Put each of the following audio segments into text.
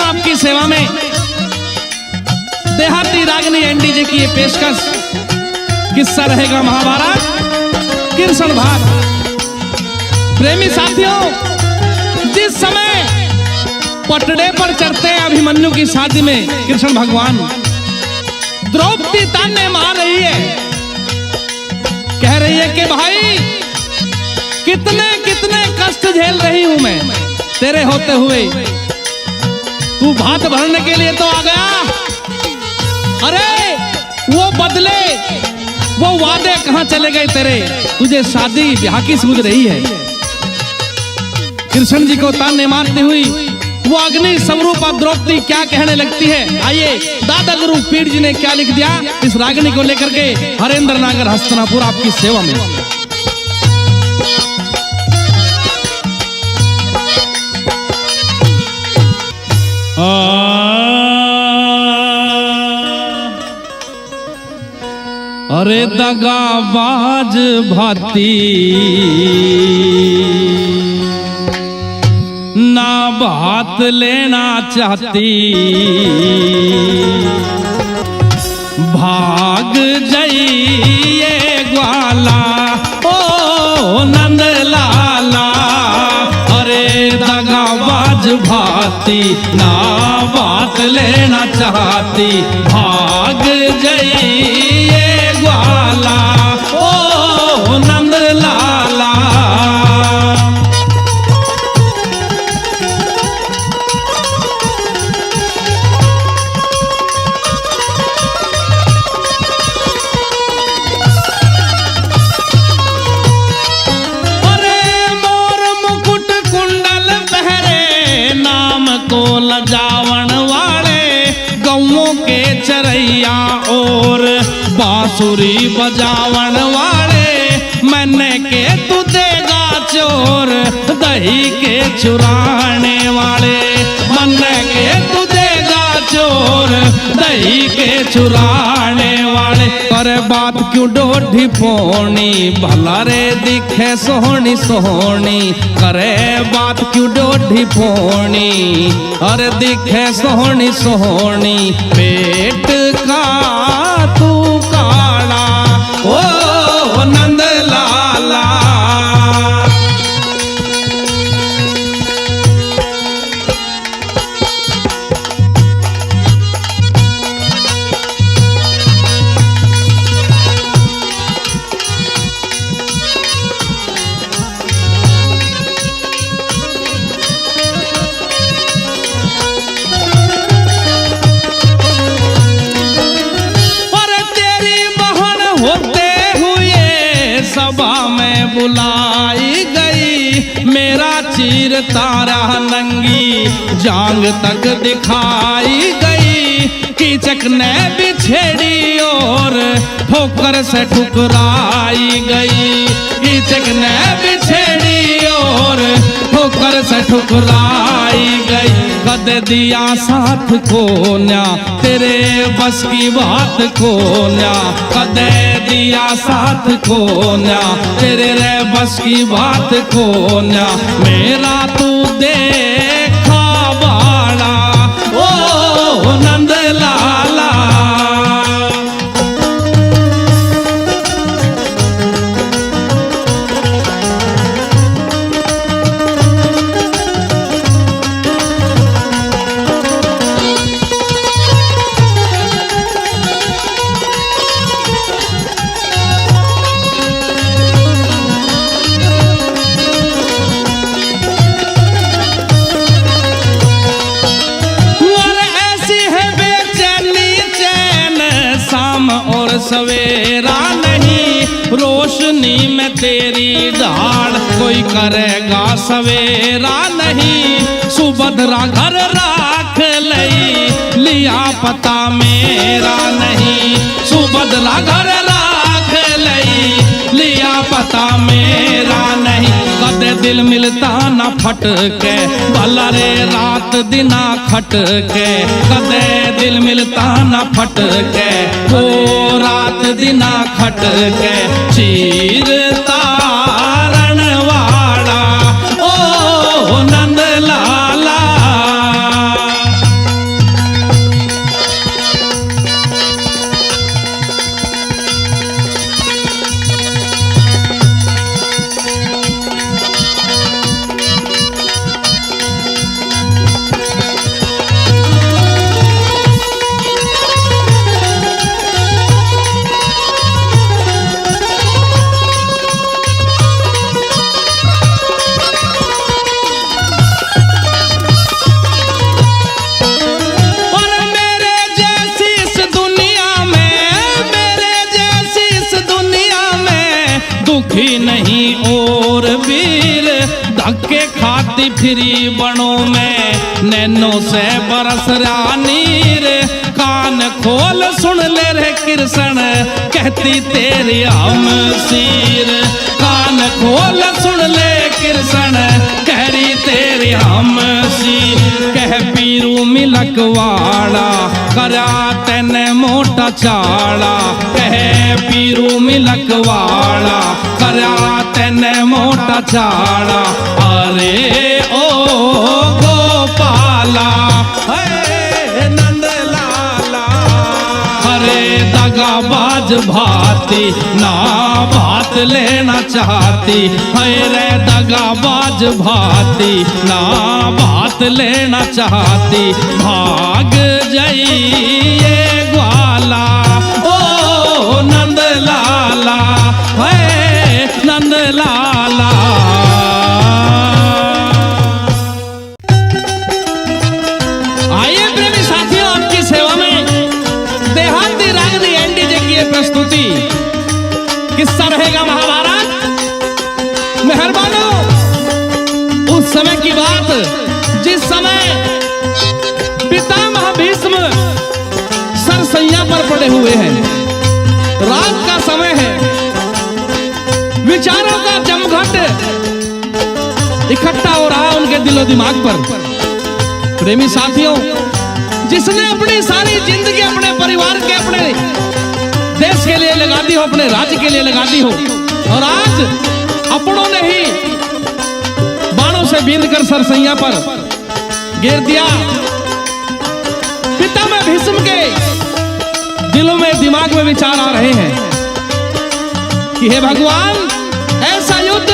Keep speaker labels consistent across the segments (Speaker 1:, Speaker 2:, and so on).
Speaker 1: आपकी सेवा में देहाती रागनी एनडी जी की ये पेशकश। किस्सा रहेगा महाभारत कृष्ण भाग। प्रेमी साथियों, जिस समय पटड़े पर चढ़ते हैं अभिमन्यु की शादी में कृष्ण भगवान, द्रौपदी ताने मार रही है, कह रही है कि भाई कितने कितने कष्ट झेल रही हूं मैं तेरे होते हुए, तू भात भरने के लिए तो आ गया, अरे वो बदले वो वादे कहां चले गए तेरे, तुझे शादी ब्याह की सूझ रही है। कृष्ण जी को ताने मारती हुई वो अग्नि स्वरूपा द्रौपदी क्या कहने लगती है, आइए दादा गुरु पीर जी ने क्या लिख दिया इस रागिनी को लेकर के हरेंद्र नागर हस्तिनापुर आपकी सेवा में। अरे दगाबाज भाती ना बात लेना चाहती, भाग जाइए ग्वाला ओ नंद लाला। अरे दगाबाज भाती ना बात लेना चाहती, भाग जाइए ग्वाला ओ नंद लाला। जावण वाले गौओं के चरैया और बांसुरी बजावण वाले, मैंने के तू देगा चोर दही के चुराने वाले, मैंने के तू देगा चोर दही के चुराने वाले। पर बात क्यों डोढ़ी पोनी, भला रे दिखे सोहनी सोहनी, करे बात क्यों डोढ़ी पोनी, अरे दिखे सोहनी सोहनी, पेट का तू काला ओ नंद लाला। सभा में बुलाई गई, मेरा चीर तारा नंगी जांग तक दिखाई गई, कीचक ने बिछेड़ी और ठोकर से ठुकराई गई, कीचक ने बिछेड़ी और ठोकर से ठुकराई गई। कद दिया साथ को न्या तेरे बस की बात को न्या, कद दिया साथ को न्या तेरे रे बस की बात को न्या, मेरा तू देखा बाड़ा ओ नंद लाला। सवेरा नहीं रोशनी में तेरी ढाल, कोई करेगा सवेरा नहीं, सुभद्रा घर राख लई लिया पता मेरा नहीं, सुभद्रा घर राख लई लिया पता मेरा नहीं। कदे दिल मिलता न फटके, भला रे रात दिना खटके, कदे दिल मिलता न फटके, वो रात दिना खटके, चीर तारण वाला ओ नंद लाला। के खाती फिरी बनों में नैनो से बरस रानी रे। कान खोल सुन ले रे कृष्ण कहती तेरी हम सिर। कान खोल सुन ले कृष्ण कहरी तेरी हम सिर। कह पीरू मिलकवाड़ा करा तेने मोटा चाड़ा। कह पीरू मिलकवाड़ा करा तेने मोटा चाड़ा। अरे ओ गोपाला है नंद लाला। अरे दगाबाज भाती ना बात लेना चाहती है रे। दगाबाज भाती ना बात लेना चाहती। भाग जाइए ग्वाला ओ नंद लाला है नंद लाला। आइए प्रेमी साथियों, आपकी सेवा में देहाती रागनी एनडी जी की प्रस्तुति किस्सा रहेगा महाभारत। मेहरबानो, उस समय की बात जिस समय पितामह भीष्म सरसैया पर पड़े हुए हैं। रात का समय है, विचारों का जमघट इकट्ठा हो रहा उनके दिलो दिमाग पर। प्रेमी साथियों, जिसने अपनी सारी जिंदगी अपने परिवार के, अपने देश के लिए लगा दी हो, अपने राज्य के लिए लगा दी हो, और आज अपनों ने ही बाणों से बींध कर सरसैया पर गिर दिया। पितामह भीष्म के दिलों में, दिमाग में विचार आ रहे हैं कि हे भगवान, ऐसा युद्ध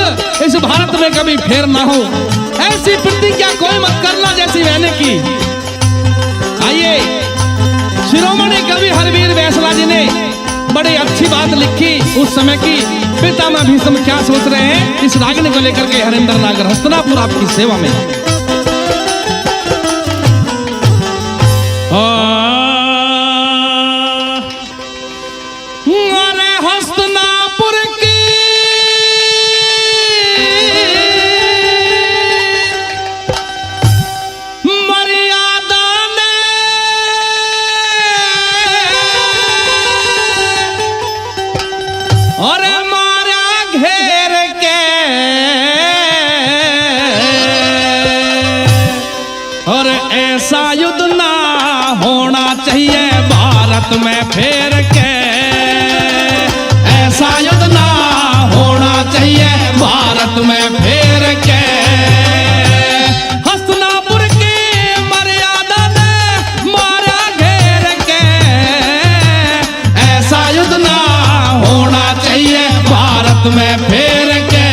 Speaker 1: इस भारत में कभी फिर ना हो। ऐसी प्रतिज्ञा कोई मत करना जैसी मैंने की। आइए, शिरोमणि कवि हरवीर बैसला जी ने बड़ी अच्छी बात लिखी उस समय की। पितामह भीष्म क्या सोच रहे हैं, इस रागनी को लेकर के हरिंद्र नागर हस्तिनापुर आपकी सेवा में। अरे हस्तिनापुर की मर्यादा ने और मारा घेर के। और ऐसा युद्ध ना होना चाहिए भारत में फेर के। ऐसा युद्ध ना होना चाहिए भारत में फेर के। हस्तिनापुर की मर्यादा ने मारा घेर के। ऐसा युद्ध ना होना चाहिए भारत में फेर के।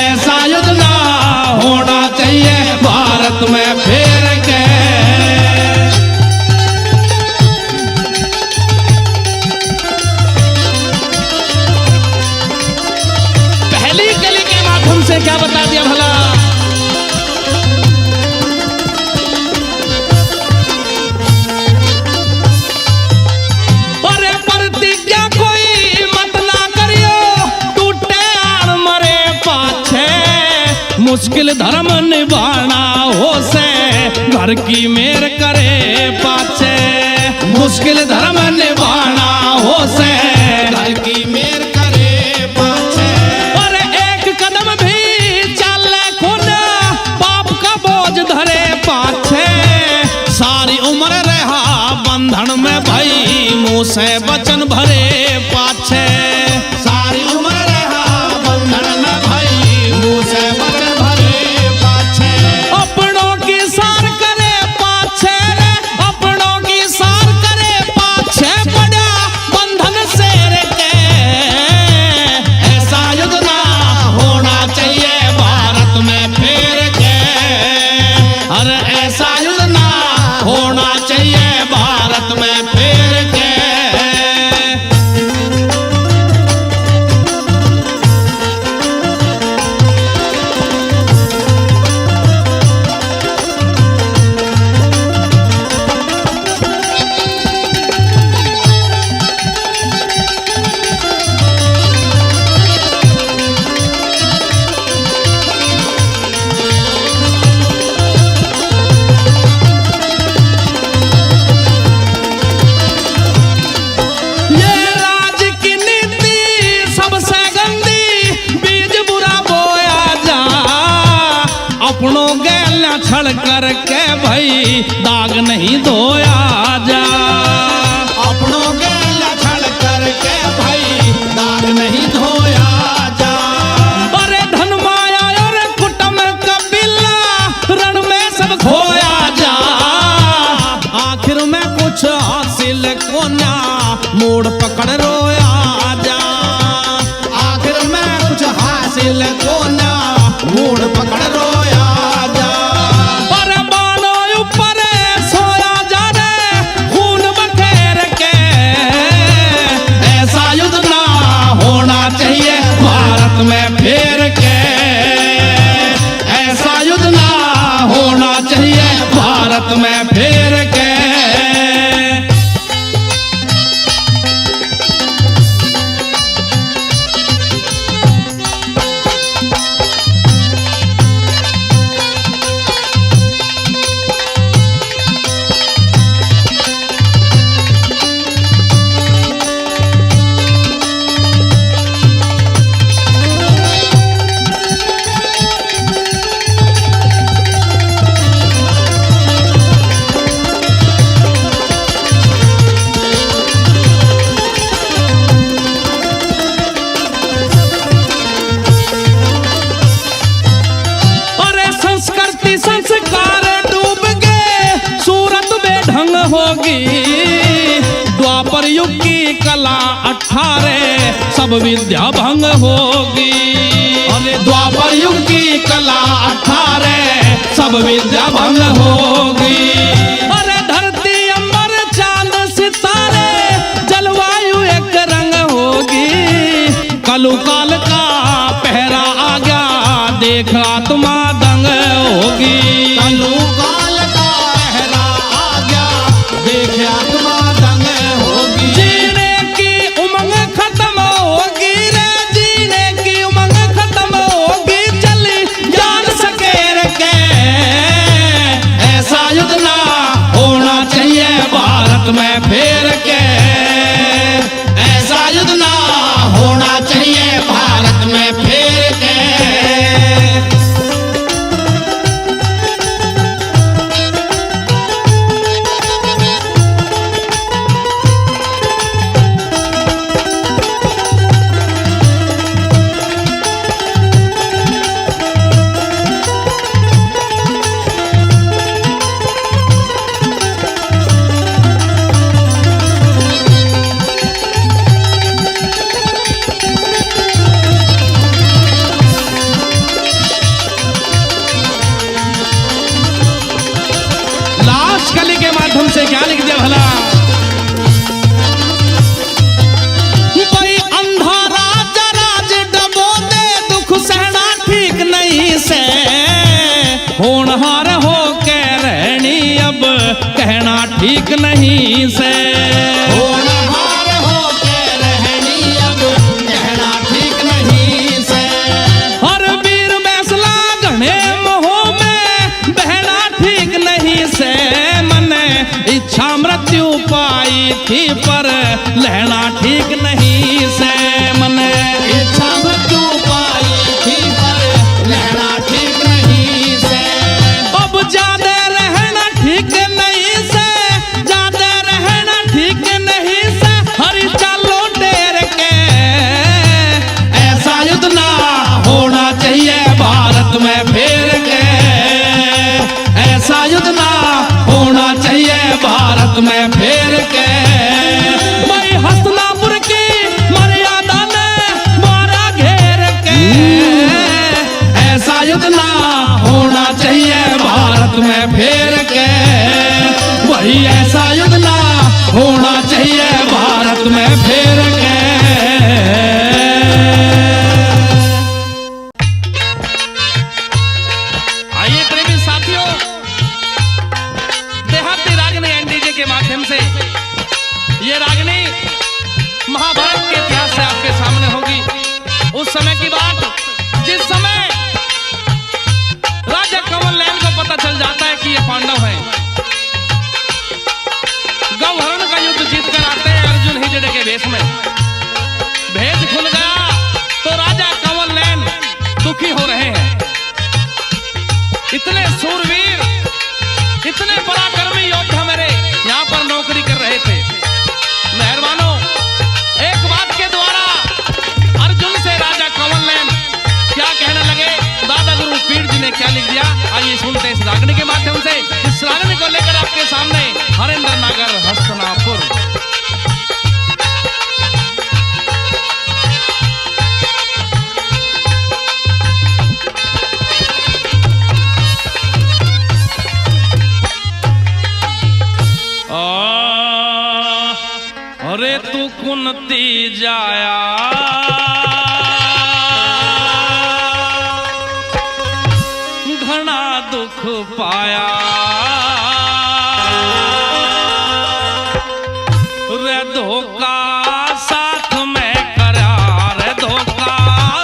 Speaker 1: ऐसा युद्ध ना होना चाहिए भारत में फेर के। पहली कली के माध्यम से क्या बता दिया भला। अरे प्रतिज्ञा कोई मत ना करियो, टूटे आण मरे पाछे। मुश्किल धर्म निभाना हो से घर की मेर करे पाछे। मुश्किल धर्म निभाना हो से घर की मेर करे पाछे। और एक कदम भी चले खुद पाप का बोझ धरे पाछे। सारी उम्र रहा बंधन में भाई, मुंह से वचन भरे पाछे। सारी उम्र रहा बंधन में भाई, मुंह से वचन भरे पाछे। अपनों की सार करे पाछे रे, अपनों की सार करे पाछे। बड़ा बंधन से रे के। ऐसा युद्ध ना होना चाहिए भारत में फेर के। अरे ऐसा युद्ध ना होना चाहिए भारत में फेर के। छड़ करके भाई दाग नहीं धोया जा।
Speaker 2: अपनों के छड़ करके भाई दाग नहीं धोया जा।
Speaker 1: अरे धन माया और कुटुंब कबीला रण में सब खोया जा।
Speaker 2: आखिर में कुछ हासिल को ना मोड़ पकड़ रोया जा। आखिर में कुछ हासिल को ना मोड़ पकड़ रोया जा।
Speaker 1: अरे बानो ऊपर सोया जा रे खून बखेर के।
Speaker 2: ऐसा युद्ध ना होना चाहिए भारत में फेर के। ऐसा युद्ध ना होना चाहिए भारत में फेर के।
Speaker 1: द्वापर युग की कला 18 सब विद्या भंग होगी।
Speaker 2: अरे द्वापर युग की कला 18 सब विद्या भंग होगी।
Speaker 1: अरे धरती अंबर चांद सितारे जलवायु एक रंग होगी। कलु काल का पहरा आ गया देख आत्मा दंग होगी।
Speaker 2: कलु काल का पहरा आ गया देख आत्मा दंग होगी।
Speaker 1: जीने की उमंग खत्म होगी रे जीने की उमंग खत्म होगी। चली जान सकेर के।
Speaker 2: ऐसा युद्ध ना होना चाहिए भारत में फेर के। ऐसा युद्ध ना होना चाहिए भारत में फेर के।
Speaker 1: कली के माध्यम से क्या लिख दिया भला।
Speaker 2: कोई अंधा राजा राज डबो दे दुख सहना ठीक नहीं से।
Speaker 1: होनहार हो के रहनी अब कहना ठीक नहीं से।
Speaker 2: होनहार हो के रहनी अब कहना ठीक नहीं से।
Speaker 1: हर वीर बैसला घने मोह में बहना ठीक नहीं से। इच्छा मृत्यु पाई थी पर लहना ठीक नहीं से। मने
Speaker 2: इच्छा मृत्यु पाई थी पर लहना ठीक नहीं से।
Speaker 1: अब ज्यादा रहना ठीक नहीं से। ज्यादा रहना ठीक नहीं से। हरी चालो डेर के।
Speaker 2: ऐसा युद्ध ना होना चाहिए भारत में फेर के। ऐसा युद्ध ना होना चाहिए भारत में फेर के।
Speaker 1: भाई हसनापुर की मर्यादा ने मारा घेर के।
Speaker 2: ऐसा युद्ध ना होना चाहिए भारत में फेर के। वही ऐसा युद्ध ना होना चाहिए भारत में फेर के।
Speaker 1: आइए प्रेमी साथियों, देहाती रागनी एनडीजे के माध्यम से ये रागनी महाभारत के इतिहास से आपके सामने होगी। उस समय की बात जिस समय राजा कंवर लैन को पता चल जाता है कि ये पांडव हैं। गौहरण का युद्ध जीत कर आते हैं अर्जुन हिजड़े के भेष में। भेद खुल गया तो राजा कंवर लैन दुखी हो रहे हैं। इतने सूरवीर, इतने पराक्रमी योद्धा मेरे यहाँ पर नौकरी कर रहे थे। मेहरबानों, एक बात के द्वारा अर्जुन से राजा कंवर नयन क्या कहने लगे, दादा गुरु पीर जी ने क्या लिख दिया, आइए सुनते इस रागनी के माध्यम से। इस रागनी को लेकर आपके सामने हरेंद्र नगर हस्तनापुर। अरे तू कुंती जाया घना दुख पाया, रे धोखा साथ में करा, रे धोखा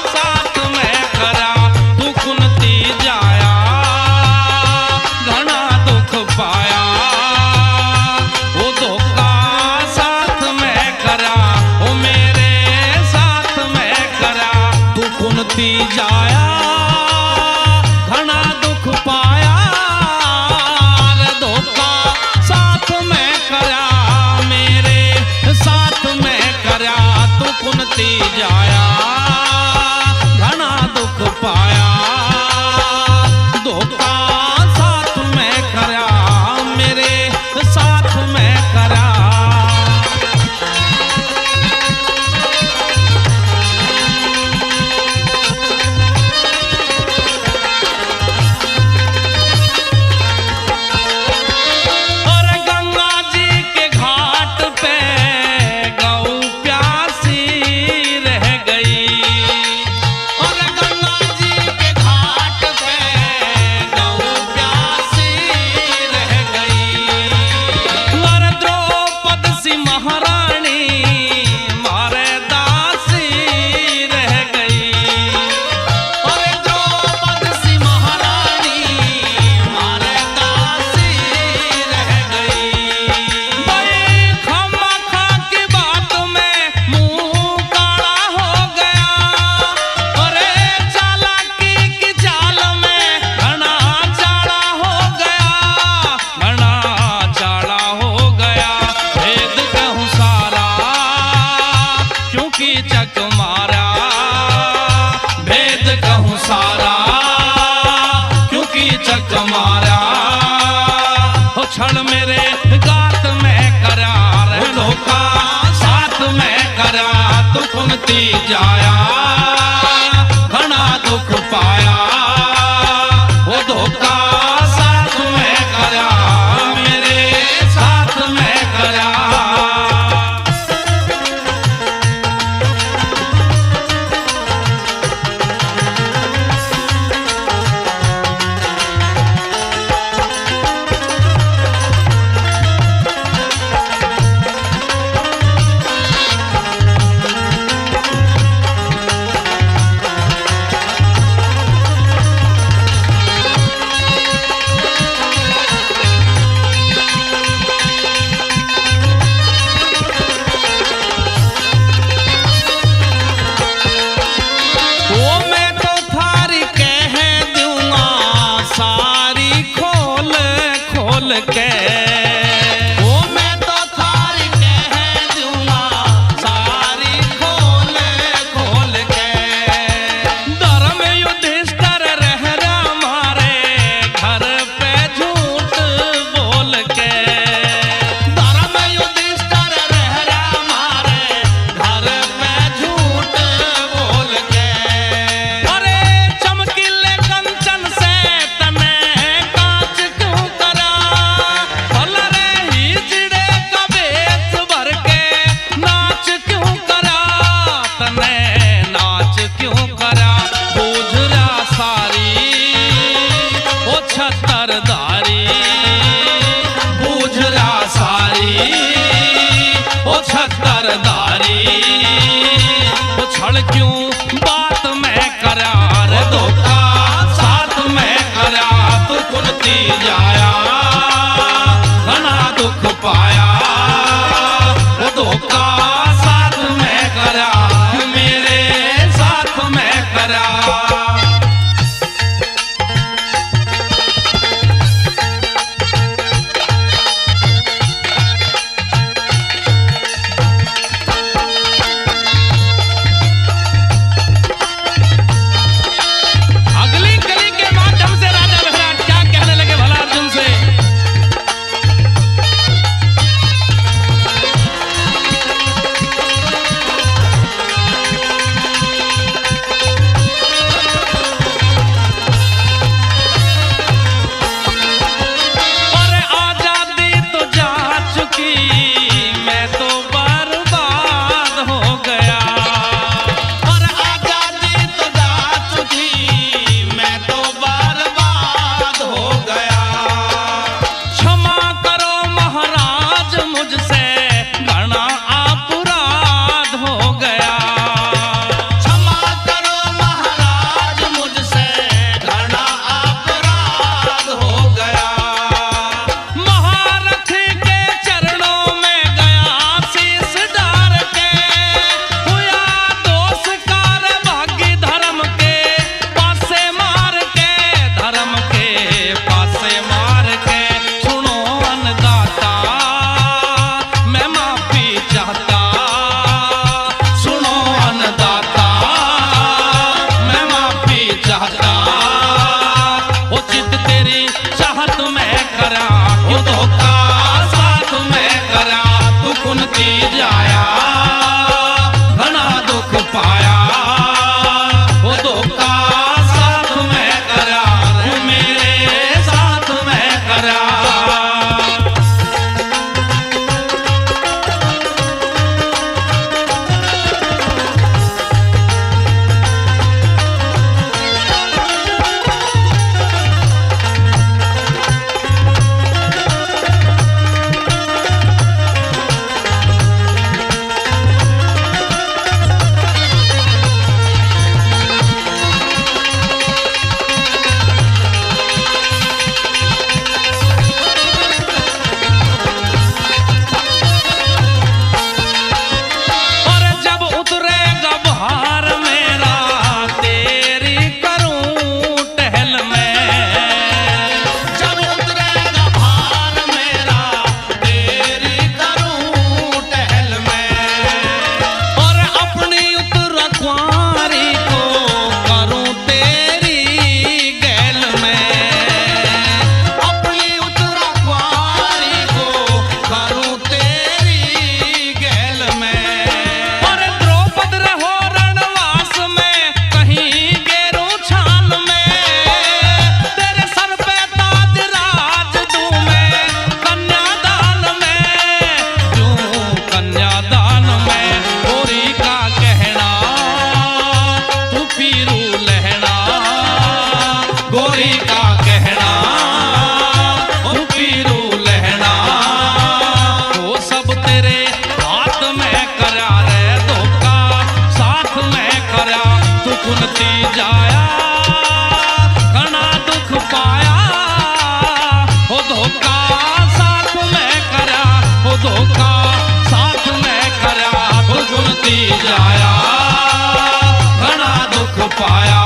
Speaker 1: साथ में करा, तू कुंती जाया घना दुख पाया, वो धोखा साथ में करा, वो मेरे साथ में करा, तू कुंती जाया घना दुख पाया, रे धोखा साथ में करा, मेरे साथ में करा, तू कुंती जाया घना दुख पाया, धोखा साथ में करा, मेरे साथ में करा। क्षण मेरे गात में करार, धोखा साथ में करा, तू कुंती जाया घना दुख पाया, वो धोखा साथ में करा, मेरे साथ में करा। क्यों बात में करार, धोखा साथ में करा, तू कुंती जाया घना दुख पाया, वो धोखा साथ में करा, मेरे साथ में करा।
Speaker 2: गोरी का कहना ओ पीरू लहना वो सब तेरे हाथ में करा रे धोखा साथ में करा तू कुनती जाया घना दुख पाया हो धोखा साथ में करा हो धोखा साथ में करा तू कुनती जाया घना दुख पाया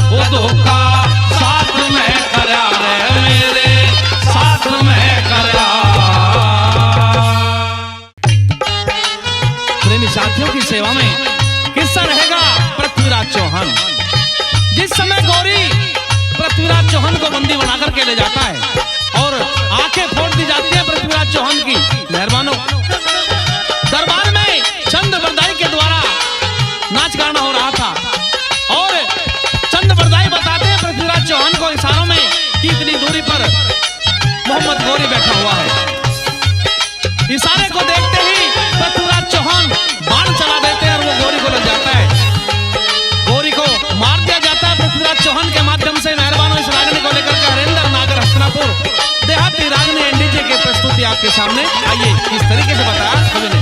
Speaker 2: वो धोखा साथ में करा रे मेरे साथ में करा।
Speaker 1: प्रेमी साथियों की सेवा में किस्सा रहेगा पृथ्वीराज चौहान। जिस समय गौरी पृथ्वीराज चौहान को बंदी बनाकर के ले जाता है और आंखें फोड़ दी जाती है पृथ्वीराज चौहान की। मेहरबानों, दरबार में चंद बरदाई के द्वारा नाच गाना हो रहा था और चंद बरदाई बताते हैं पृथ्वीराज चौहान को इशारों में कि इतनी दूरी पर मोहम्मद गौरी बैठा हुआ है। इशारे को देखते ही पृथ्वीराज चौहान बाण चला देते हैं और वो गौरी को लग जाता है। गौरी को मार दिया जाता है पृथ्वीराज चौहान के माध्यम से। मेहरबानों, इस रागनी को लेकर के हरेंद्र नागर हस्तिनापुर देहाती रागनी एनडीजे की प्रस्तुति आपके सामने। आइए इस तरीके से बताया कवि ने।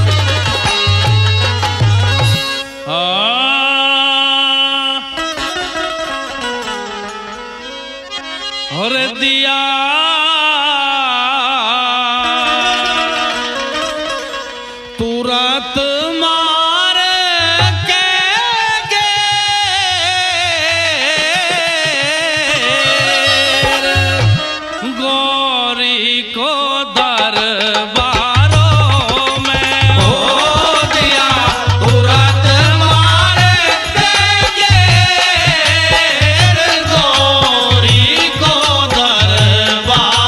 Speaker 2: और दिया तुरंत मार के गौरी को दरबारों में हो दिया तुरंत मार के गौरी को दरबार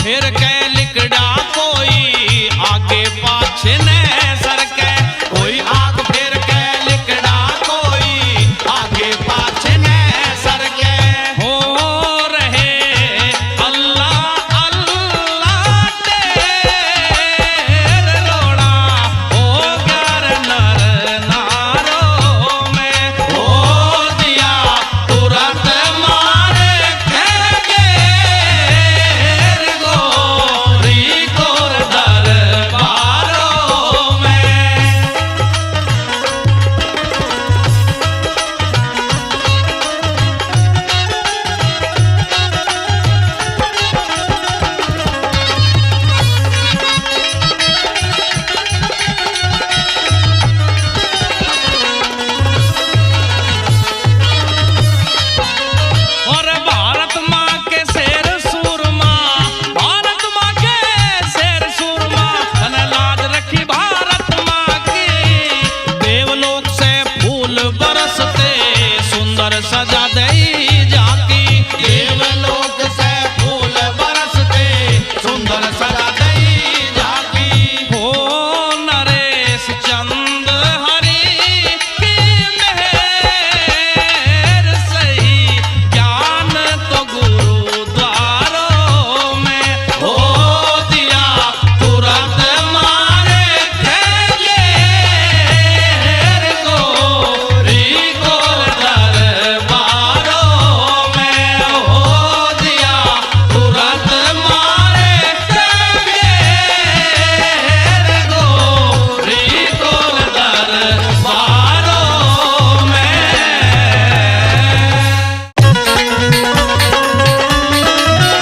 Speaker 2: फिर के लिकड़ा कोई आगे पाछे ने सरके, कोई आग फिर के लिकड़ा कोई आगे पाछे ने सरके। हो रहे अल्लाह अल्लाह टेर लोड़ा हो ग्यार नर नारों में, हो दिया तुरंत मारे कहेंगे गोरी गोर दरबारों में। और भारत माँ के शेर सूरमा, भारत माँ के शेर सूरमा, तने लाज रखी भारत माँ की। देवलोक से फूल बरसते सुंदर सजा दई जाती, देवलोक से फूल बरसते सुंदर सजा दई जाती। हो नरेश चंद हरि की मेहर सही, ज्ञान तो गुरुद्वारों में, हो दिया तुरंत मारे कहेंगे गोरी गोर दरबारों में, हो दिया तुरंत मारे कहेंगे गोरी गोर दरबारों में।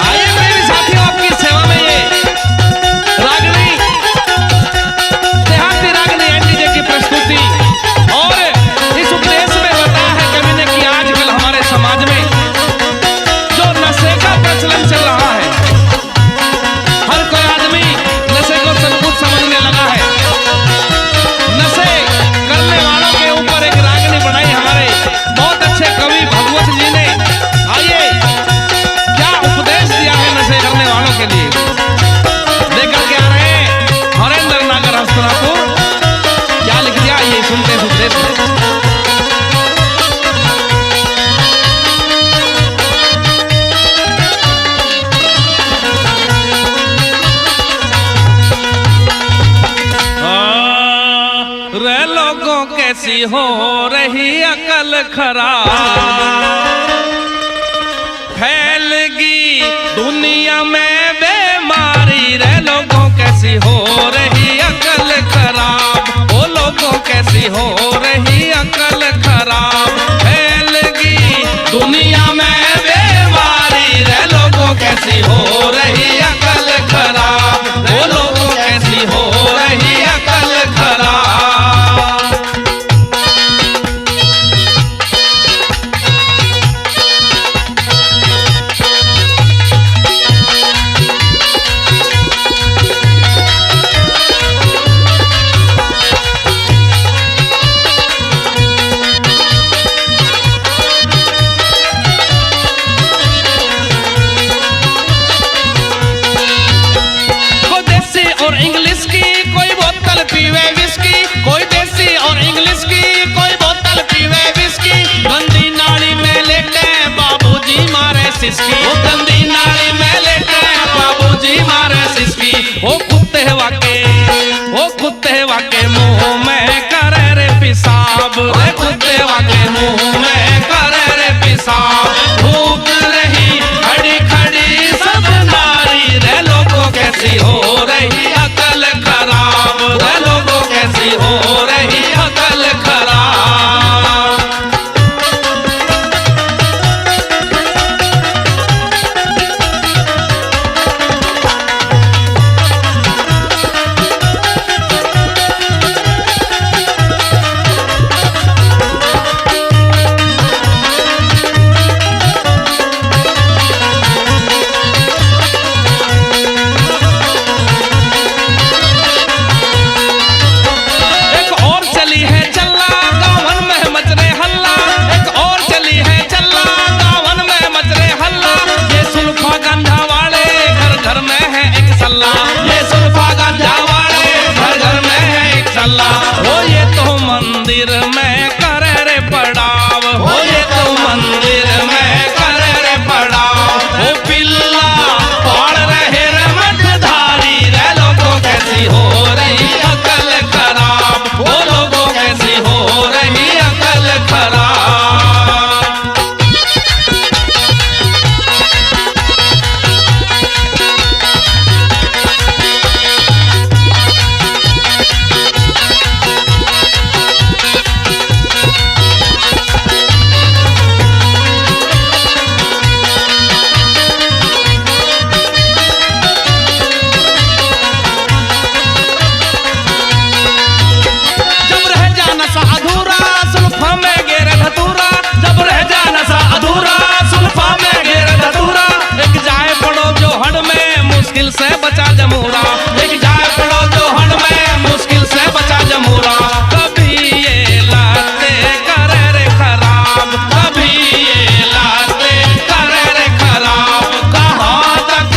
Speaker 1: आइए मेरे साथियों, आपकी सेवा में ये रागनी, देहाती रागनी एनडीजे की प्रस्तुति। और इस उपदेश में बताया है कवि ने कि आजकल हमारे समाज में जो नशे का प्रचलन चल रहा है, हर कोई आदमी नशे को सब कुछ समझने लगा है। नशे करने वालों के ऊपर एक रागनी बनाई हमारे बहुत अच्छे कवि भगवत जी ने। आइए क्या उपदेश दिया है नशे करने वालों के लिए, लेकर के आ रहे हैं हरेंद्र नागर हस्तनापुर। क्या लिख दिया ये सुनते इस उपदेश में।
Speaker 2: रे लोगों कैसी हो रही अकल खराब, फैलगी दुनिया में बीमारी। रे लोगों कैसी हो रही अकल खराब, ओ लोगों कैसी हो रही अकल खराब, फैलगी दुनिया में बीमारी। रे लोगों कैसी हो रही अकल खराब, ओ लोगों कैसी हो रही अकल खराब। कोई देसी और इंग्लिश की कोई बोतल पीवे विस्की, कोई देसी और इंग्लिश की कोई बोतल पीवे विस्की। गंदी नाली में लेटे बाबूजी मारे सिसकी, वो गंदी नाली में लेटे बाबूजी मारे सिसकी। वो कुत्ते वाके मुंह में करे रे पिसाब, रे कुत्ते वाके मुंह में करे रे पिसाब। भूख रही खड़ी खड़ी सब नारी, रे लोगों कैसी हो रही अकल खराब, रे लोगों कैसी हो रही अकल खराब।
Speaker 1: मुश्किल से बचा जमूरा, एक जाए पड़ो जोहड़ में मुश्किल से बचा जमूरा। कभी ये लाते करे रे खराब, कभी ये लाते करे रे खराब। कहाँ तक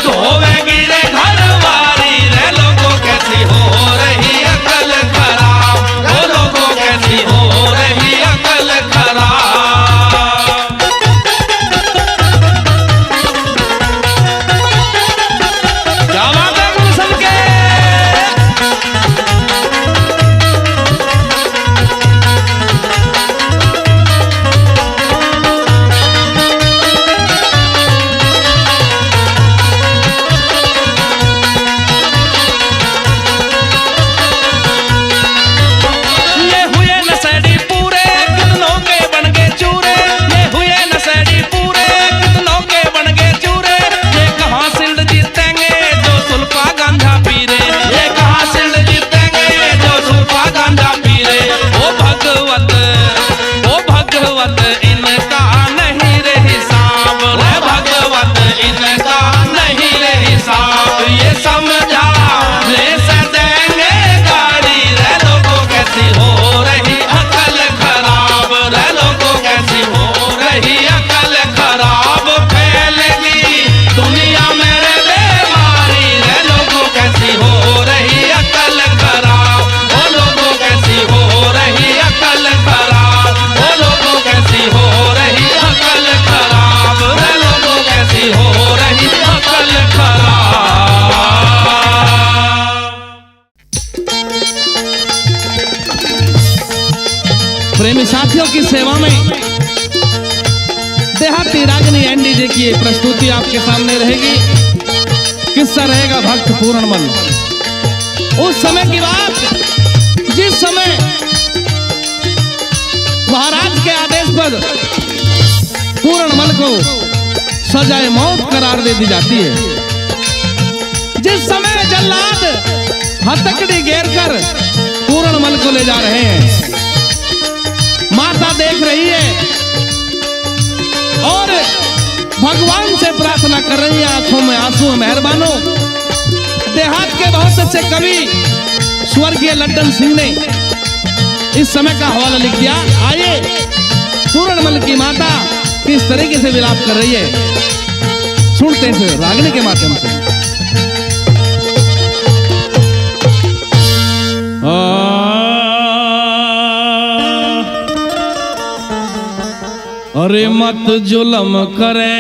Speaker 1: धोवेगी रे घरवारी, रे लोगों कैसी हो रही अकल खराब, वो लोगों कैसी हो रही अकल खराब। प्रेमी साथियों की सेवा में देहाती रागनी एनडीजे की ये प्रस्तुति आपके सामने रहेगी। किस्सा रहेगा भक्त पूर्णमल। उस समय की बात जिस समय महाराज के आदेश पर पूर्णमल को सजाए मौत करार दे दी जाती है। जिस समय जल्लाद हथकड़ी घेर कर पूर्णमल को ले जा रहे हैं, माता देख रही है और भगवान से प्रार्थना कर रही है, आंखों में आंसू है। मेहरबानो, देहात के बहुत अच्छे कवि स्वर्गीय लड्डन सिंह ने इस समय का हवाला लिख दिया। आइए पूर्णमल की माता किस तरीके से विलाप कर रही है सुनते हैं रागनी के माध्यम से। अरे मत जुल्म करे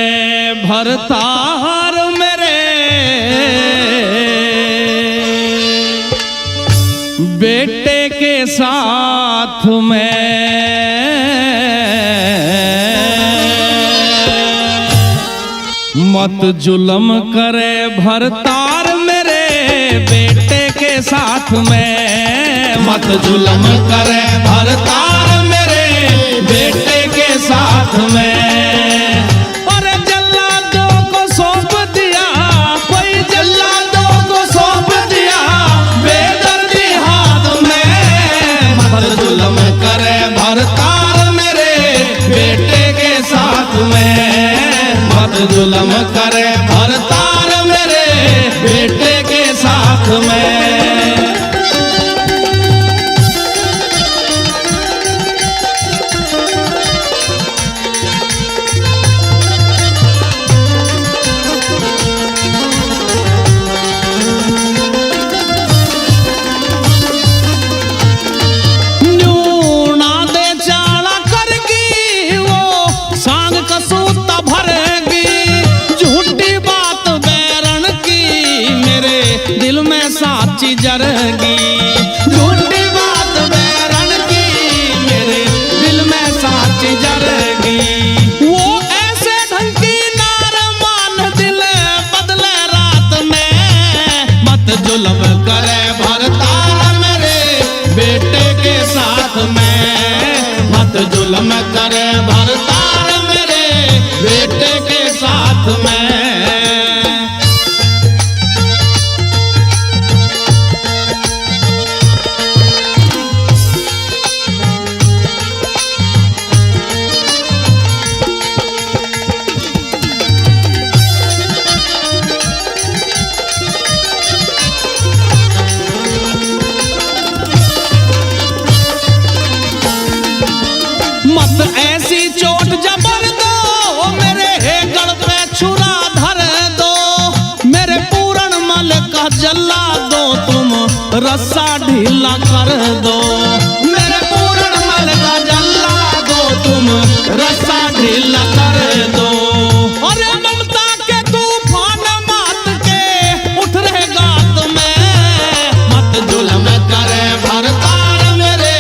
Speaker 1: भरतार मेरे, बेटे के साथ में मत जुल्म करे भरतार मेरे, बेटे के साथ में मत जुल्म करे भरतार मेरे, बेटे के साथ में। और जल्लादों को सौंप दिया, कोई जल्लादों को सौंप दिया बेदर्दी हाथ में। मत जुल्म करे भरतार मेरे, बेटे के साथ में मत जुल्म करे भरतार मेरे, बेटे के साथ में। साची जरगी झूठी बात बैरन की, मेरे दिल में साची जरगी। वो ऐसे ढंग की नार मान दिल बदले रात में। मत जुल्म करे भरतार मेरे, बेटे के साथ में। मत जुल्म करे भरतार मेरे, बेटे के साथ में।
Speaker 2: जला दो तुम रस्सा ढीला कर दो। मेरे पूर्ण मल का जला दो तुम रस्सा ढीला कर दो। अरे ममता के तूफान मात के उठ रहे गात में, मत जुल्म करे भरतार मेरे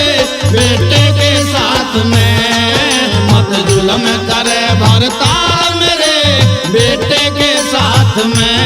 Speaker 2: बेटे के साथ में, मत जुल्म करे भरतार मेरे बेटे के साथ में।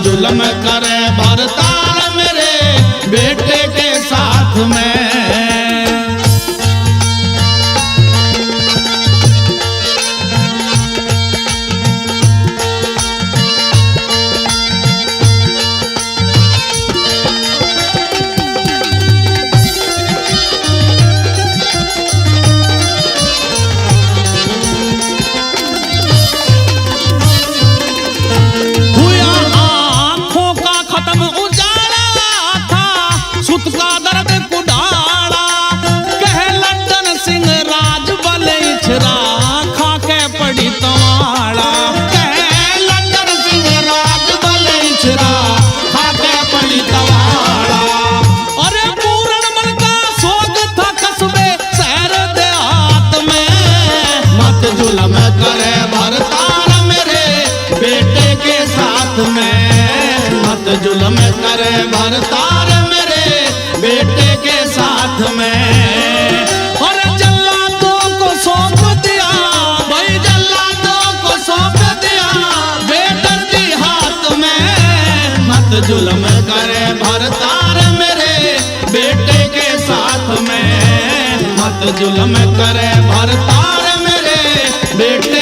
Speaker 2: जुल्म करे भरतार मेरे बेटे के साथ में। जुल्म करे भरतार मेरे बेटे के साथ में, मत जुल्म करे भरतार मेरे बेटे के साथ में। और जल्लादों को सौंप दिया भाई, जल्लादों को सौंप दिया बेदर्दी हाथ में, मत जुल्म करे भरतार मेरे बेटे के साथ में, मत जुल्म करे भरतार मेरे बेटे